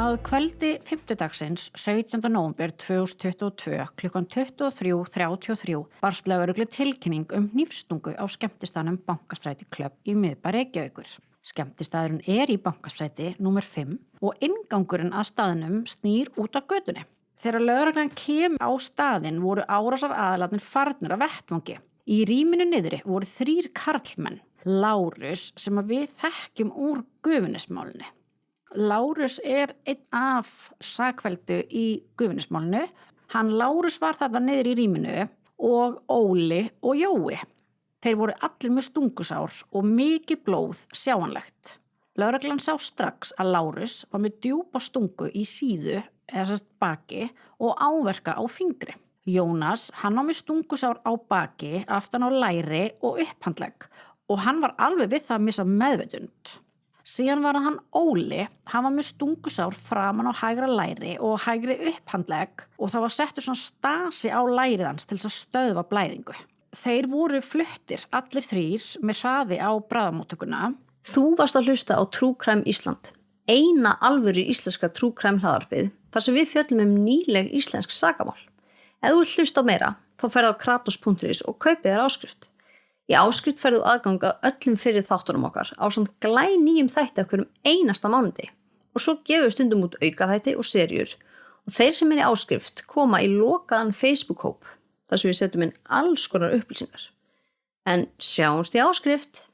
Að kvöldi fimmtudagsins 17. nóvember 2022 klukkan 23:33 barst lögreglu tilkynning hnífstungu á skemmtistaðnum Bankastræti Club í miðbæ Reykjavíkur. Skemmtistaðurinn í Bankastræti númer 5 og inngangurinn að staðnum snýr út á götunni. Þegar lögreglan kemur á staðinn voru árásaraðilarnir farnir af vettvangi. Í rýminu niðri voru 3 karlmenn, Lárus sem við þekkjum úr Gufunesmálinu. Lárus einn af sakfelldu í Gufunesmálinu. Hann Lárus var þarna niður í rýminu og Óli og Jói. Þeir voru allir með stungusár og mikið blóð sjáanlegt. Lögreglan sá strax að Lárus var með djúpa stungu í síðu eða baki og áverka á fingri. Jónas, hann var með stungusár á baki, aftan á læri og upphandlegg og hann var alveg við það að missa meðvitund. Síðan var hann Óli, hann var með stungusár framan á hægra læri og hægri upphandlegg og það var settur svona stasi á lærið hans til þess að stöðva blæðingu. Þeir voru fluttir, allir 3, með hraði á bráðamóttökuna. Þú varst að hlusta á True Crime Ísland, eina alvöru íslenska True Crime hlaðvarpið, þar sem við fjöllum nýleg íslensk sakamál. Ef þú vilt hlusta á meira, þá ferðu á kratos.is og kaupið þér áskrift. Í áskrift ferðu aðgang að öllum fyrir þáttunum okkar á samt glænýjum þætti af hverjum einasta mánuði. Og svo gefum við stundum út aukaþætti og seríur. Og þeir sem í áskrift koma í lokaðan Facebook-hóp, þar sem við setjum inn alls konar upplýsingar. En sjáumst í áskrift!